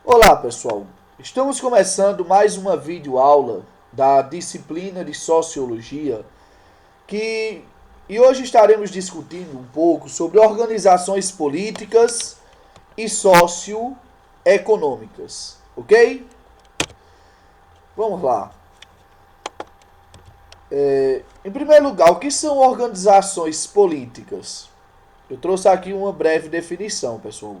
Olá pessoal, estamos começando mais uma videoaula da disciplina de Sociologia que e hoje estaremos discutindo um pouco sobre organizações políticas e socioeconômicas, ok? Vamos lá. Em primeiro lugar, o que são organizações políticas? Eu trouxe aqui uma breve definição, pessoal.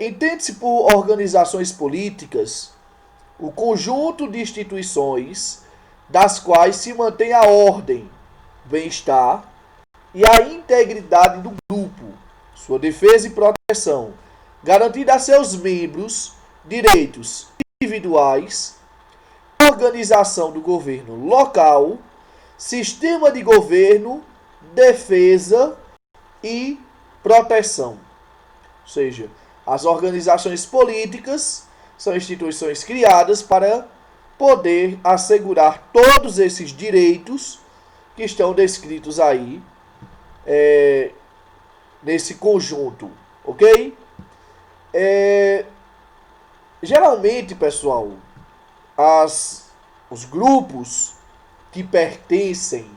Entende-se por organizações políticas o conjunto de instituições das quais se mantém a ordem, bem-estar e a integridade do grupo, sua defesa e proteção, garantindo a seus membros direitos individuais, organização do governo local, sistema de governo, defesa e proteção. Ou seja, as organizações políticas são instituições criadas para poder assegurar todos esses direitos que estão descritos aí nesse conjunto, ok? É, Geralmente, pessoal, os grupos que pertencem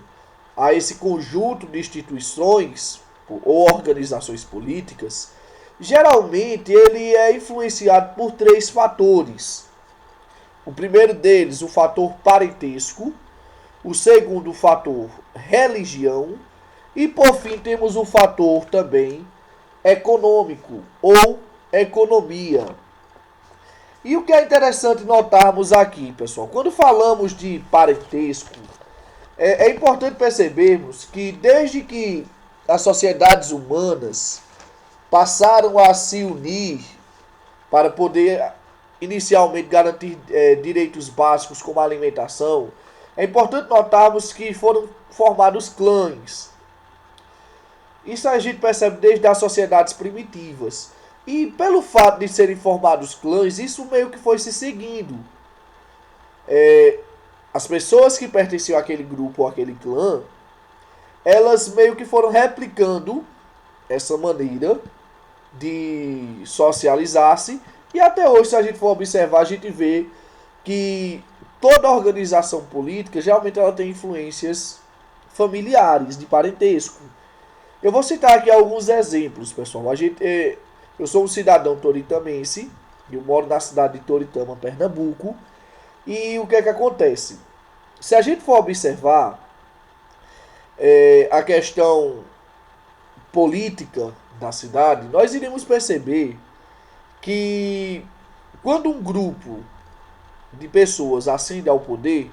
a esse conjunto de instituições ou organizações políticas, geralmente ele é influenciado por três fatores. O primeiro deles, o fator parentesco, o segundo, o fator religião, e por fim temos o fator também econômico ou economia. E o que é interessante notarmos aqui, pessoal, quando falamos de parentesco, é importante percebermos que desde que as sociedades humanas passaram a se unir para poder inicialmente garantir direitos básicos como a alimentação, é importante notarmos que foram formados clãs. Isso a gente percebe desde as sociedades primitivas. E pelo fato de serem formados clãs, isso meio que foi se seguindo. As pessoas que pertenciam àquele grupo ou àquele clã, elas meio que foram replicando essa maneira de socializar-se. E até hoje, se a gente for observar, a gente vê que toda organização política, geralmente ela tem influências familiares, de parentesco. Eu vou citar aqui alguns exemplos, pessoal. Eu sou um cidadão toritamense, eu moro na cidade de Toritama, Pernambuco. E o que é que acontece? Se a gente for observar a questão política da cidade, nós iremos perceber que quando um grupo de pessoas ascende ao poder,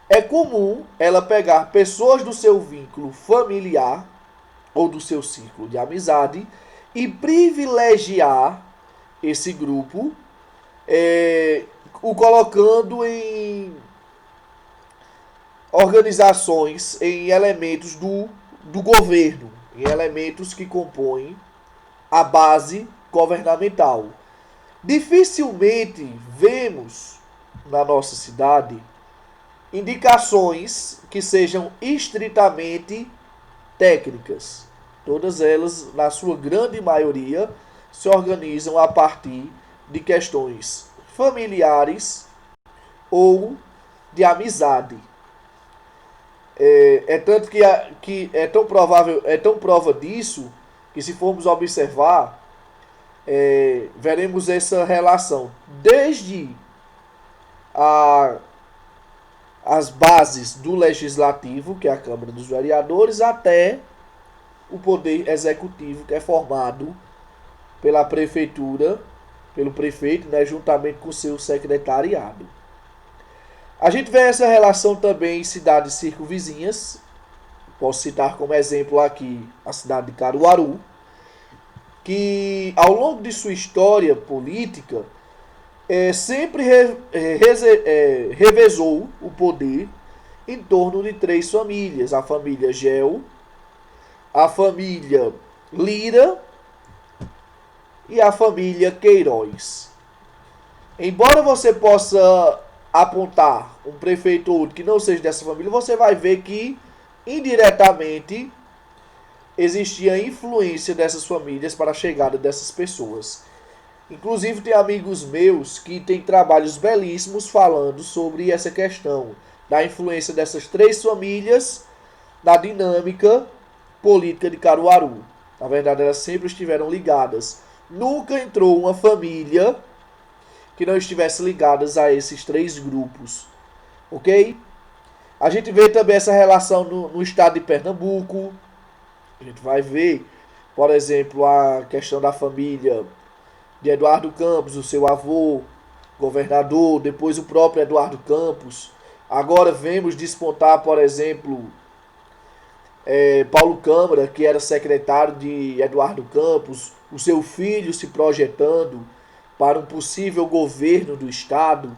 é comum ela pegar pessoas do seu vínculo familiar ou do seu círculo de amizade e privilegiar esse grupo, o colocando em organizações, em elementos do governo, em elementos que compõem a base governamental. Dificilmente vemos na nossa cidade indicações que sejam estritamente técnicas. Todas elas, na sua grande maioria, se organizam a partir de questões familiares ou de amizade. Tanto que é tão provável, é tão prova disso que se formos observar, veremos essa relação desde a, as bases do legislativo, que é a Câmara dos Vereadores, até o poder executivo, que é formado pela prefeitura, pelo prefeito, né, juntamente com o seu secretariado. A gente vê essa relação também em cidades circunvizinhas. Posso citar como exemplo aqui a cidade de Caruaru, que ao longo de sua história política sempre revezou o poder em torno de três famílias: a família Gel, a família Lira e a família Queiroz. Embora você possa apontar um prefeito ou outro que não seja dessa família, você vai ver que indiretamente existia influência dessas famílias para a chegada dessas pessoas. Inclusive tem amigos meus que têm trabalhos belíssimos falando sobre essa questão da influência dessas três famílias na dinâmica política de Caruaru. Na verdade, elas sempre estiveram ligadas. Nunca entrou uma família que não estivesse ligada a esses três grupos. Ok? A gente vê também essa relação no estado de Pernambuco. A gente vai ver, por exemplo, a questão da família de Eduardo Campos, o seu avô, governador, depois o próprio Eduardo Campos. Agora vemos despontar, por exemplo, Paulo Câmara, que era secretário de Eduardo Campos, o seu filho se projetando para um possível governo do Estado.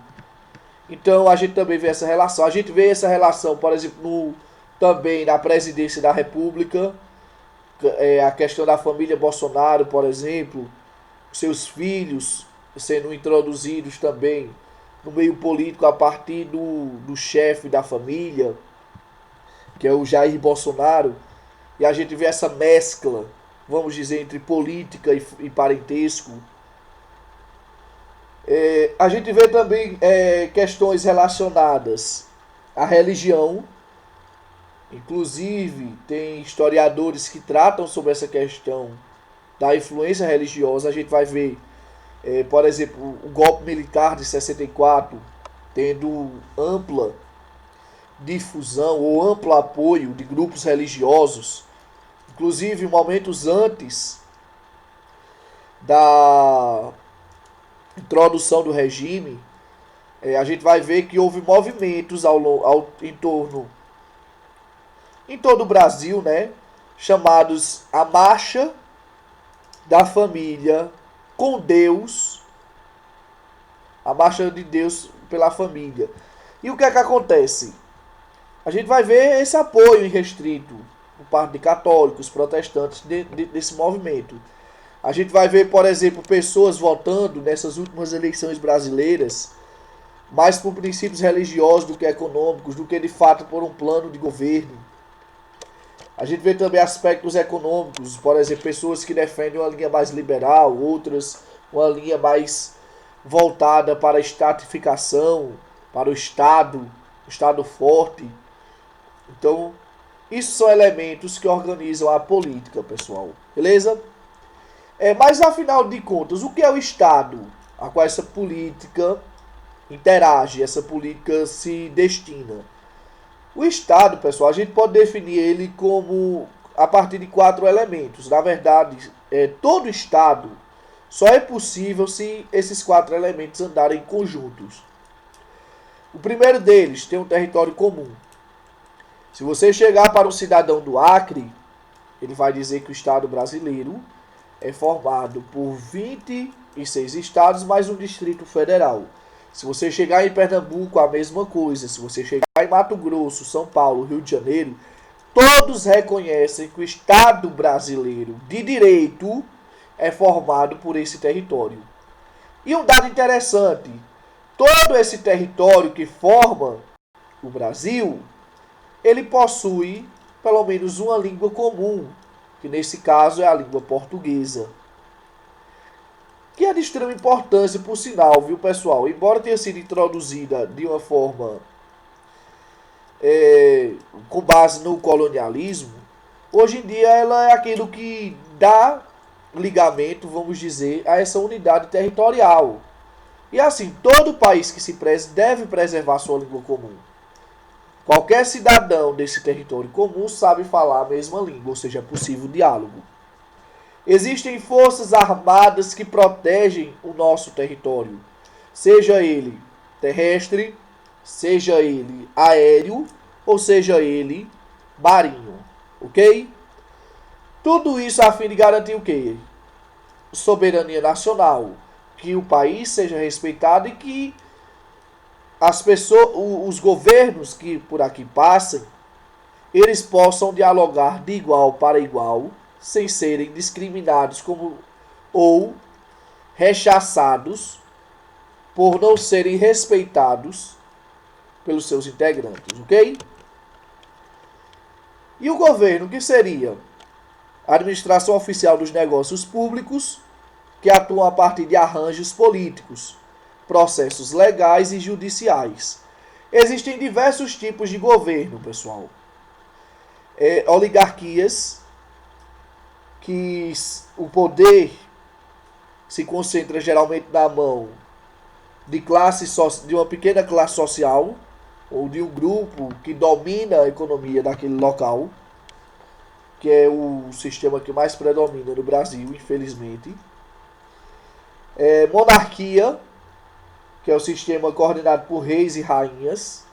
Então a gente também vê essa relação. A gente vê essa relação, por exemplo, também na presidência da República, a questão da família Bolsonaro, por exemplo, seus filhos sendo introduzidos também no meio político a partir do chefe da família, que é o Jair Bolsonaro, e a gente vê essa mescla, vamos dizer, entre política e parentesco. A gente vê também questões relacionadas à religião, inclusive tem historiadores que tratam sobre essa questão da influência religiosa. A gente vai ver, por exemplo, o golpe militar de 64 tendo ampla difusão ou amplo apoio de grupos religiosos, inclusive momentos antes da introdução do regime. A gente vai ver que houve movimentos em todo o Brasil, né, chamados a Marcha da Família com Deus, a Marcha de Deus pela Família. E o que é que acontece? A gente vai ver esse apoio irrestrito por parte de católicos, protestantes desse movimento. A gente vai ver, por exemplo, pessoas votando nessas últimas eleições brasileiras mais por princípios religiosos do que econômicos, do que de fato por um plano de governo. A gente vê também aspectos econômicos, por exemplo, pessoas que defendem uma linha mais liberal, outras uma linha mais voltada para a estatificação, para o Estado forte. Então, isso são elementos que organizam a política, pessoal. Beleza? Mas, afinal de contas, o que é o Estado a qual essa política interage, essa política se destina? O Estado, pessoal, a gente pode definir ele como a partir de 4 elementos. Na verdade, todo Estado só é possível se esses 4 elementos andarem conjuntos. O primeiro deles tem um território comum. Se você chegar para um cidadão do Acre, ele vai dizer que o Estado brasileiro é formado por 26 estados mais um Distrito Federal. Se você chegar em Pernambuco, a mesma coisa. Se você chegar em Mato Grosso, São Paulo, Rio de Janeiro, todos reconhecem que o Estado brasileiro de direito é formado por esse território. E um dado interessante, todo esse território que forma o Brasil, ele possui pelo menos uma língua comum, que nesse caso é a língua portuguesa. Que é de extrema importância, por sinal, viu, pessoal? Embora tenha sido introduzida de uma forma com base no colonialismo, hoje em dia ela é aquilo que dá ligamento, vamos dizer, a essa unidade territorial. E assim, todo país que se preze deve preservar sua língua comum. Qualquer cidadão desse território comum sabe falar a mesma língua, ou seja, é possível diálogo. Existem forças armadas que protegem o nosso território, seja ele terrestre, seja ele aéreo, ou seja ele marinho, ok? Tudo isso a fim de garantir o quê? Soberania nacional, que o país seja respeitado e que as pessoas, os governos que por aqui passem, eles possam dialogar de igual para igual, sem serem discriminados ou rechaçados por não serem respeitados pelos seus integrantes, ok? E o governo, que seria a administração oficial dos negócios públicos, que atuam a partir de arranjos políticos, processos legais e judiciais. Existem diversos tipos de governo, pessoal. Oligarquias, que o poder se concentra geralmente na mão de uma pequena classe social ou de um grupo que domina a economia daquele local, que é o sistema que mais predomina no Brasil, infelizmente. Monarquia, que é o sistema coordenado por reis e rainhas,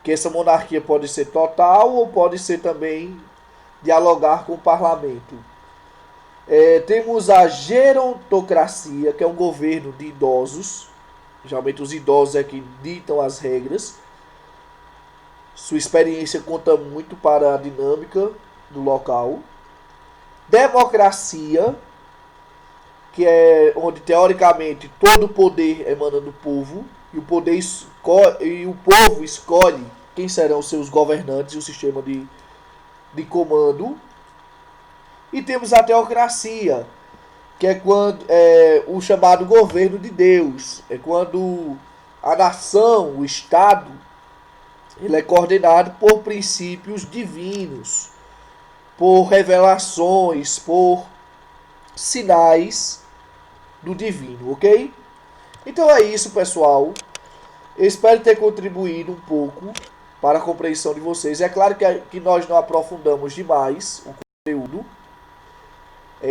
que essa monarquia pode ser total ou pode ser também dialogar com o parlamento. Temos a gerontocracia, que é um governo de idosos. Geralmente os idosos é que ditam as regras. Sua experiência conta muito para a dinâmica do local. Democracia, que é onde teoricamente todo o poder emana do povo e o povo escolhe quem serão seus governantes e o sistema de comando. E temos a teocracia, que é quando o chamado governo de Deus. É quando a nação, o Estado, ele é coordenado por princípios divinos, por revelações, por sinais do divino, ok? Então é isso, pessoal. Eu espero ter contribuído um pouco para a compreensão de vocês. É claro que nós não aprofundamos demais o conteúdo.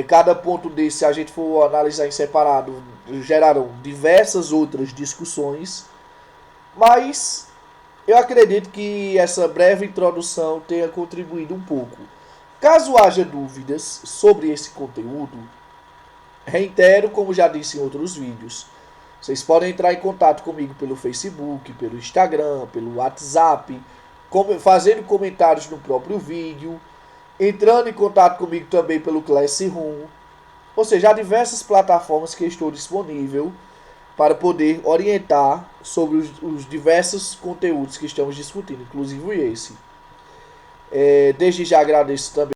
Cada ponto desse, se a gente for analisar em separado, gerarão diversas outras discussões. Mas eu acredito que essa breve introdução tenha contribuído um pouco. Caso haja dúvidas sobre esse conteúdo, reitero, como já disse em outros vídeos, vocês podem entrar em contato comigo pelo Facebook, pelo Instagram, pelo WhatsApp, fazendo comentários no próprio vídeo, entrando em contato comigo também pelo Classroom. Ou seja, há diversas plataformas que estou disponível para poder orientar sobre os diversos conteúdos que estamos discutindo, inclusive esse. Desde já agradeço também